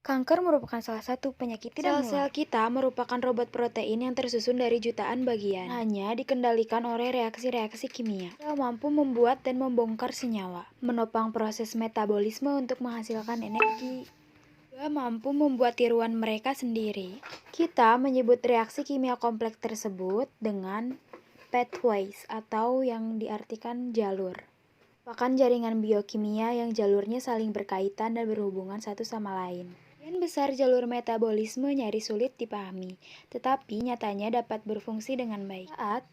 Kanker merupakan salah satu penyakit tidak menular. Sel-sel kita merupakan robot protein yang tersusun dari jutaan bagian. Hanya dikendalikan oleh reaksi-reaksi kimia. Sel mampu membuat dan membongkar senyawa, menopang proses metabolisme untuk menghasilkan energi. Juga mampu membuat tiruan mereka sendiri. Kita menyebut reaksi kimia kompleks tersebut dengan pathways atau yang diartikan jalur. Merupakan jaringan biokimia yang jalurnya saling berkaitan dan berhubungan satu sama lain. Sebagian besar jalur metabolisme nyaris sulit dipahami, tetapi nyatanya dapat berfungsi dengan baik. Saat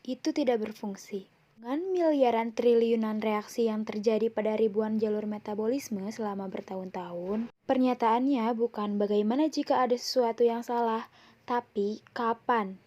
itu tidak berfungsi. Dengan miliaran triliunan reaksi yang terjadi pada ribuan jalur metabolisme selama bertahun-tahun, pernyataannya bukan bagaimana jika ada sesuatu yang salah, tapi kapan.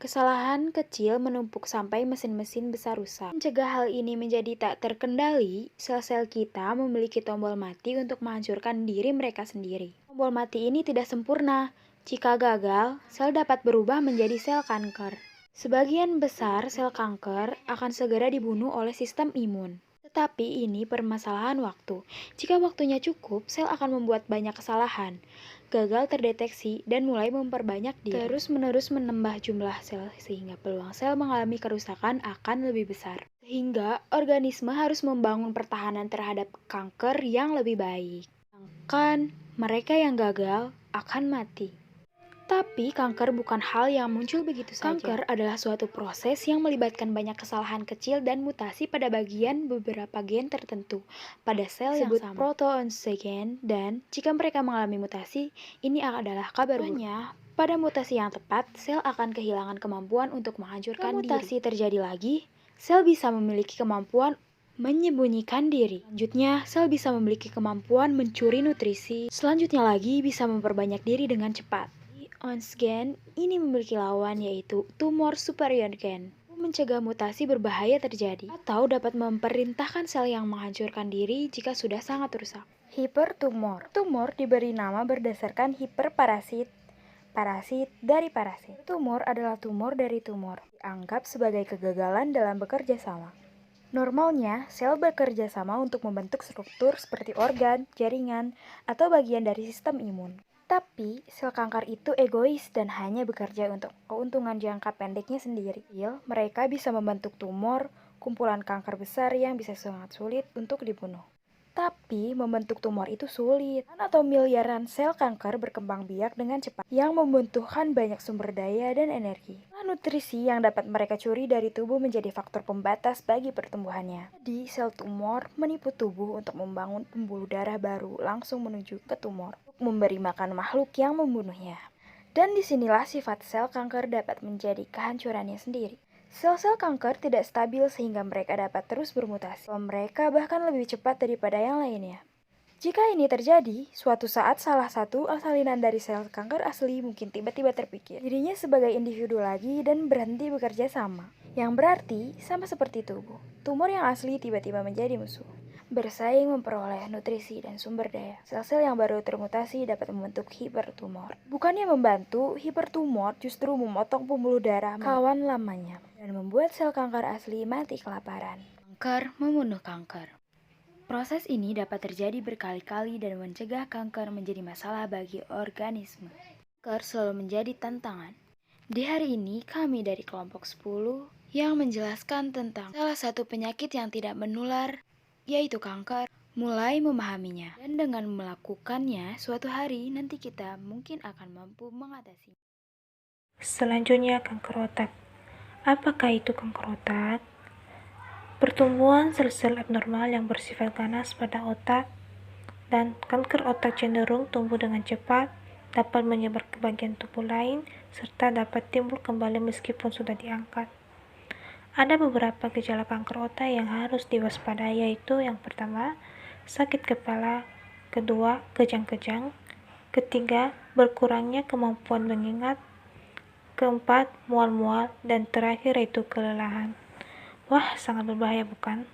Kesalahan kecil menumpuk sampai mesin-mesin besar rusak. Mencegah hal ini menjadi tak terkendali, sel-sel kita memiliki tombol mati untuk menghancurkan diri mereka sendiri. Tombol mati ini tidak sempurna. Jika gagal, sel dapat berubah menjadi sel kanker. Sebagian besar sel kanker akan segera dibunuh oleh sistem imun. Tetapi ini permasalahan waktu. Jika waktunya cukup, sel akan membuat banyak kesalahan, gagal terdeteksi, dan mulai memperbanyak diri. Terus-menerus menambah jumlah sel sehingga peluang sel mengalami kerusakan akan lebih besar. Sehingga organisme harus membangun pertahanan terhadap kanker yang lebih baik. Sedangkan mereka yang gagal akan mati. Tapi kanker bukan hal yang muncul begitu saja. Kanker adalah suatu proses yang melibatkan banyak kesalahan kecil dan mutasi pada bagian beberapa gen tertentu pada sel yang sama. Proto-oncogen, dan jika mereka mengalami mutasi, ini adalah kabar buruk. Pada mutasi yang tepat, sel akan kehilangan kemampuan untuk menghancurkan diri. Jika mutasi terjadi lagi, sel bisa memiliki kemampuan menyembunyikan diri. Selanjutnya, sel bisa memiliki kemampuan mencuri nutrisi. Selanjutnya lagi, bisa memperbanyak diri dengan cepat. Oncogen ini memiliki lawan yaitu tumor superior gen, mencegah mutasi berbahaya terjadi, atau dapat memerintahkan sel yang menghancurkan diri jika sudah sangat rusak. Hipertumor. Tumor diberi nama berdasarkan hiperparasit. Parasit dari parasit. Tumor adalah tumor dari tumor. Dianggap sebagai kegagalan dalam bekerja sama. Normalnya, sel bekerja sama untuk membentuk struktur seperti organ, jaringan, atau bagian dari sistem imun. Tapi, sel kanker itu egois dan hanya bekerja untuk keuntungan jangka pendeknya sendiri. Mereka bisa membentuk tumor, kumpulan kanker besar yang bisa sangat sulit untuk dibunuh. Tapi, membentuk tumor itu sulit. Atau miliaran sel kanker berkembang biak dengan cepat, yang membutuhkan banyak sumber daya dan energi. Nutrisi yang dapat mereka curi dari tubuh menjadi faktor pembatas bagi pertumbuhannya. Jadi, sel tumor menipu tubuh untuk membangun pembuluh darah baru langsung menuju ke tumor, memberi makan makhluk yang membunuhnya. Dan disinilah sifat sel kanker dapat menjadi kehancurannya sendiri. Sel-sel kanker tidak stabil sehingga mereka dapat terus bermutasi. Mereka bahkan lebih cepat daripada yang lainnya. Jika ini terjadi, suatu saat salah satu salinan dari sel kanker asli mungkin tiba-tiba terpikir dirinya sebagai individu lagi dan berhenti bekerja sama. Yang berarti, sama seperti tubuh, tumor yang asli tiba-tiba menjadi musuh. Bersaing memperoleh nutrisi dan sumber daya. Sel-sel yang baru termutasi dapat membentuk hipertumor. Bukannya membantu, hipertumor justru memotong pembuluh darah kawan lamanya dan membuat sel kanker asli mati kelaparan. Kanker membunuh kanker. Proses ini dapat terjadi berkali-kali dan mencegah kanker menjadi masalah bagi organisme. Kanker selalu menjadi tantangan. Di hari ini, kami dari kelompok 10 yang menjelaskan tentang salah satu penyakit yang tidak menular, yaitu kanker, mulai memahaminya. Dan dengan melakukannya, suatu hari nanti kita mungkin akan mampu mengatasinya. Selanjutnya, kanker otak. Apakah itu kanker otak? Pertumbuhan sel-sel abnormal yang bersifat ganas pada otak dan kanker otak cenderung tumbuh dengan cepat, dapat menyebar ke bagian tubuh lain, serta dapat timbul kembali meskipun sudah diangkat. Ada beberapa gejala kanker otak yang harus diwaspadai, yaitu yang pertama, sakit kepala, kedua, kejang-kejang, ketiga, berkurangnya kemampuan mengingat, keempat, mual-mual, dan terakhir yaitu kelelahan. Wah, sangat berbahaya bukan?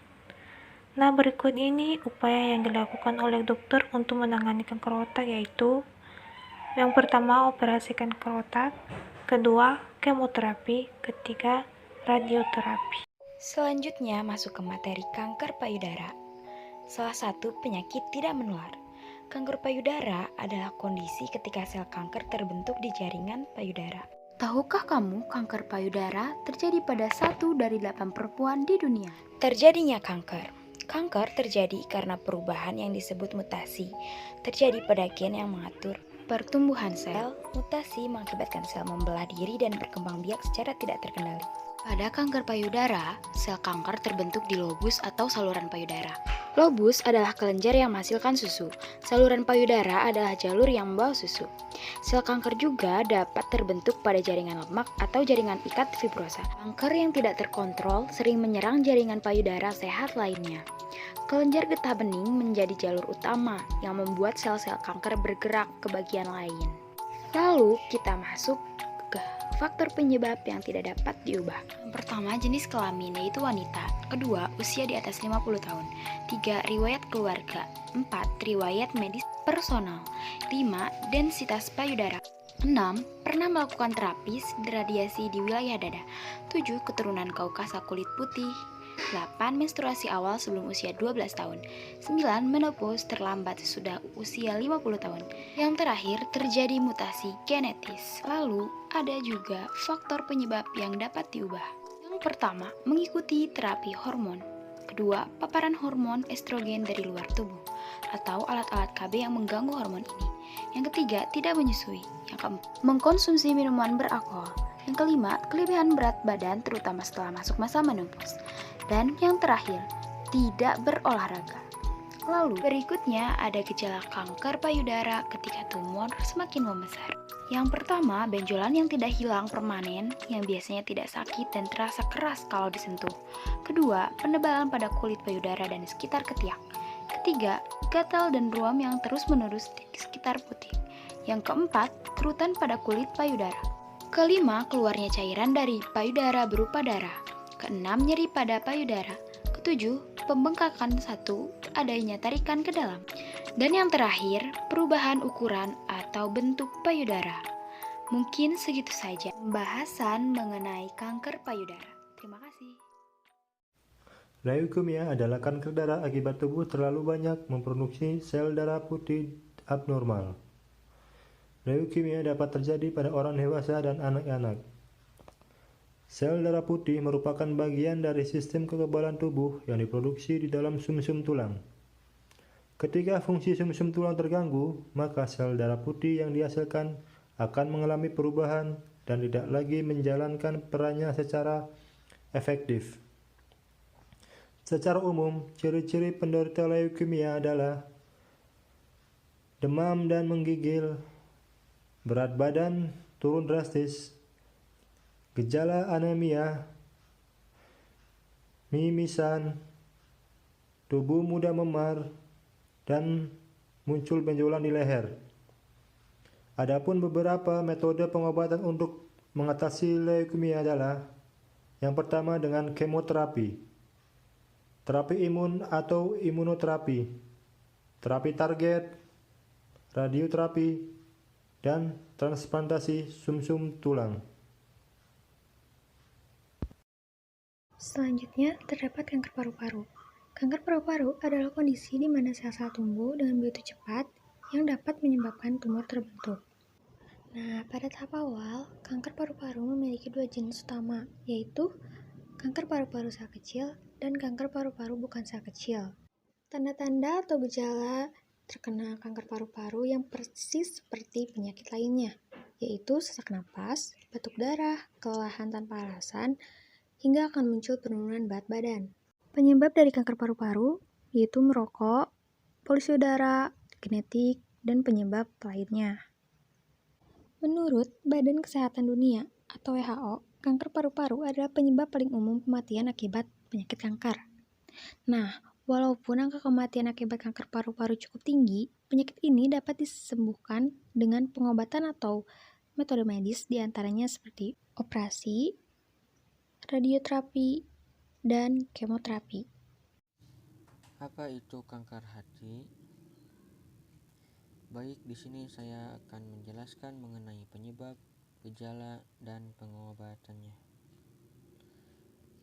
Nah, berikut ini upaya yang dilakukan oleh dokter untuk menangani kanker otak, yaitu yang pertama, operasi kanker otak, kedua, kemoterapi, ketiga, radioterapi. Selanjutnya masuk ke materi kanker payudara. Salah satu penyakit tidak menular. Kanker payudara adalah kondisi ketika sel kanker terbentuk di jaringan payudara. Tahukah kamu kanker payudara terjadi pada 1 dari 8 perempuan di dunia? Terjadinya kanker. Kanker terjadi karena perubahan yang disebut mutasi. Terjadi pada gen yang mengatur pertumbuhan sel. Mutasi mengakibatkan sel membelah diri dan berkembang biak secara tidak terkendali. Pada kanker payudara, sel kanker terbentuk di lobus atau saluran payudara. Lobus adalah kelenjar yang menghasilkan susu. Saluran payudara adalah jalur yang membawa susu. Sel kanker juga dapat terbentuk pada jaringan lemak atau jaringan ikat fibrosa. Kanker yang tidak terkontrol sering menyerang jaringan payudara sehat lainnya. Kelenjar getah bening menjadi jalur utama yang membuat sel-sel kanker bergerak ke bagian lain. Lalu kita masuk ke faktor penyebab yang tidak dapat diubah. Yang pertama, jenis kelamin, yaitu wanita. Kedua, usia di atas 50 tahun. 3, riwayat keluarga. 4, riwayat medis personal. 5, densitas payudara. 6, pernah melakukan terapi radiasi di wilayah dada. 7, keturunan Kaukasa kulit putih. 8, menstruasi awal sebelum usia 12 tahun. 9, menopause terlambat sesudah usia 50 tahun. Yang terakhir, terjadi mutasi genetis. Lalu, ada juga faktor penyebab yang dapat diubah. Yang pertama, mengikuti terapi hormon. Kedua, paparan hormon estrogen dari luar tubuh atau alat-alat KB yang mengganggu hormon ini. Yang ketiga, tidak menyusui. Yang keempat, mengkonsumsi minuman beralkohol. Yang kelima, kelebihan berat badan terutama setelah masuk masa menopause. Dan yang terakhir, tidak berolahraga. Lalu, berikutnya ada gejala kanker payudara ketika tumor semakin membesar. Yang pertama, benjolan yang tidak hilang permanen, yang biasanya tidak sakit dan terasa keras kalau disentuh. Kedua, penebalan pada kulit payudara dan sekitar ketiak. Ketiga, gatal dan ruam yang terus-menerus di sekitar puting. Yang keempat, kerutan pada kulit payudara. Kelima, keluarnya cairan dari payudara berupa darah. Keenam, nyeri pada payudara. Ketujuh, pembengkakan satu, adanya tarikan ke dalam. Dan yang terakhir, perubahan ukuran atau bentuk payudara. Mungkin segitu saja pembahasan mengenai kanker payudara. Terima kasih. Leukemia adalah kanker darah akibat tubuh terlalu banyak memproduksi sel darah putih abnormal. Leukemia dapat terjadi pada orang dewasa dan anak-anak. Sel darah putih merupakan bagian dari sistem kekebalan tubuh yang diproduksi di dalam sumsum tulang. Ketika fungsi sumsum tulang terganggu, maka sel darah putih yang dihasilkan akan mengalami perubahan dan tidak lagi menjalankan perannya secara efektif. Secara umum, ciri-ciri penderita leukemia adalah demam dan menggigil, berat badan turun drastis, gejala anemia, mimisan, tubuh mudah memar, dan muncul benjolan di leher. Adapun beberapa metode pengobatan untuk mengatasi leukemia adalah yang pertama dengan kemoterapi, terapi imun atau imunoterapi, terapi target, radioterapi, dan transplantasi sumsum tulang. Selanjutnya, terdapat kanker paru-paru. Kanker paru-paru adalah kondisi di mana sel-sel tumbuh dengan begitu cepat yang dapat menyebabkan tumor terbentuk. Nah, pada tahap awal, kanker paru-paru memiliki dua jenis utama, yaitu kanker paru-paru sel kecil dan kanker paru-paru bukan sel kecil. Tanda-tanda atau gejala terkena kanker paru-paru yang persis seperti penyakit lainnya, yaitu sesak napas, batuk darah, kelelahan tanpa alasan, hingga akan muncul penurunan berat badan. Penyebab dari kanker paru-paru yaitu merokok, polusi udara, genetik, dan penyebab lainnya. Menurut Badan Kesehatan Dunia atau WHO, kanker paru-paru adalah penyebab paling umum kematian akibat penyakit kanker. Nah, walaupun angka kematian akibat kanker paru-paru cukup tinggi, penyakit ini dapat disembuhkan dengan pengobatan atau metode medis diantaranya seperti operasi, radioterapi, dan kemoterapi. Apa itu kanker hati? Baik, di sini saya akan menjelaskan mengenai penyebab, gejala, dan pengobatannya.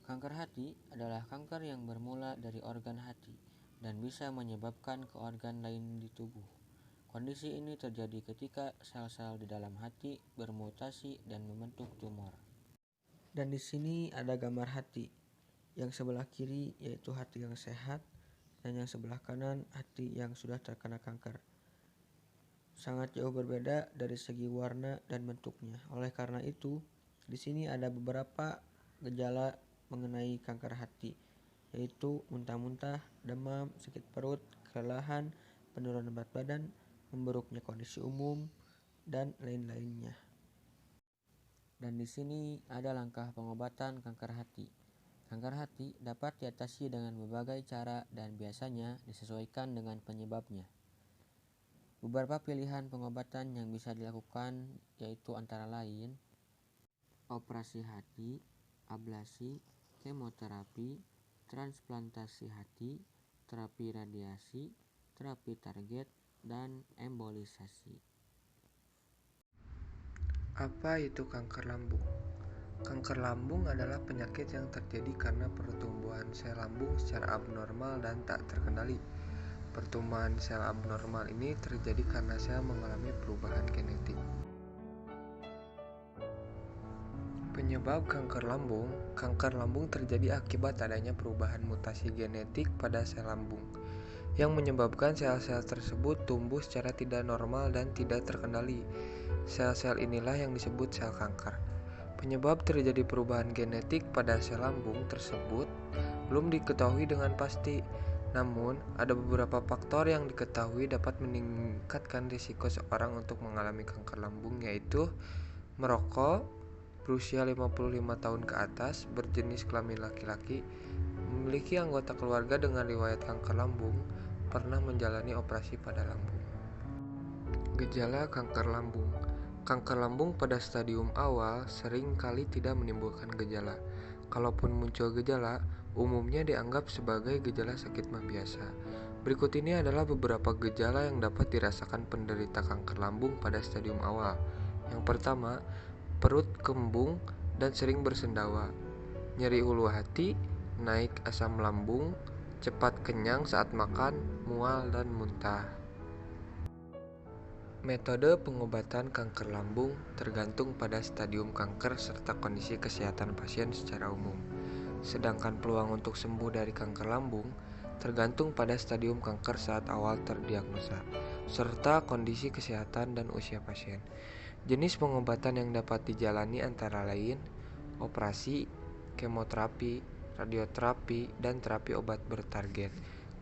Kanker hati adalah kanker yang bermula dari organ hati dan bisa menyebabkan ke organ lain di tubuh. Kondisi ini terjadi ketika sel-sel di dalam hati bermutasi dan membentuk tumor. Dan di sini ada gambar hati. Yang sebelah kiri yaitu hati yang sehat dan yang sebelah kanan hati yang sudah terkena kanker. Sangat jauh berbeda dari segi warna dan bentuknya. Oleh karena itu, di sini ada beberapa gejala mengenai kanker hati, yaitu muntah-muntah, demam, sakit perut, kelelahan, penurunan berat badan, memburuknya kondisi umum, dan lain-lainnya. Dan di sini ada langkah pengobatan kanker hati. Kanker hati dapat diatasi dengan berbagai cara dan biasanya disesuaikan dengan penyebabnya. Beberapa pilihan pengobatan yang bisa dilakukan yaitu antara lain operasi hati, ablasi, kemoterapi, transplantasi hati, terapi radiasi, terapi target, dan embolisasi. Apa itu kanker lambung? Kanker lambung adalah penyakit yang terjadi karena pertumbuhan sel lambung secara abnormal dan tak terkendali. Pertumbuhan sel abnormal ini terjadi karena sel mengalami perubahan genetik. Penyebab kanker lambung terjadi akibat adanya perubahan mutasi genetik pada sel lambung, yang menyebabkan sel-sel tersebut tumbuh secara tidak normal dan tidak terkendali. Sel-sel inilah yang disebut sel kanker. Penyebab terjadi perubahan genetik pada sel lambung tersebut belum diketahui dengan pasti. Namun, ada beberapa faktor yang diketahui dapat meningkatkan risiko seorang untuk mengalami kanker lambung, yaitu merokok, berusia 55 tahun ke atas, berjenis kelamin laki-laki, memiliki anggota keluarga dengan riwayat kanker lambung, pernah menjalani operasi pada lambung. Gejala kanker lambung. Kanker lambung pada stadium awal sering kali tidak menimbulkan gejala. Kalaupun muncul gejala, umumnya dianggap sebagai gejala sakit mah biasa. Berikut ini adalah beberapa gejala yang dapat dirasakan penderita kanker lambung pada stadium awal. Yang pertama, perut kembung dan sering bersendawa, nyeri ulu hati, naik asam lambung, cepat kenyang saat makan, mual dan muntah. Metode pengobatan kanker lambung tergantung pada stadium kanker serta kondisi kesehatan pasien secara umum. Sedangkan peluang untuk sembuh dari kanker lambung tergantung pada stadium kanker saat awal terdiagnosa, serta kondisi kesehatan dan usia pasien. Jenis pengobatan yang dapat dijalani antara lain operasi, kemoterapi, radioterapi, dan terapi obat bertarget.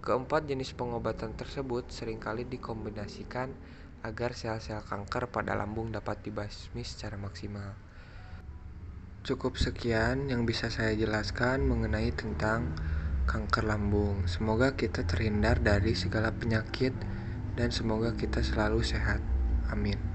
Keempat jenis pengobatan tersebut seringkali dikombinasikan agar sel-sel kanker pada lambung dapat dibasmi secara maksimal. Cukup sekian yang bisa saya jelaskan mengenai tentang kanker lambung. Semoga kita terhindar dari segala penyakit dan semoga kita selalu sehat. Amin.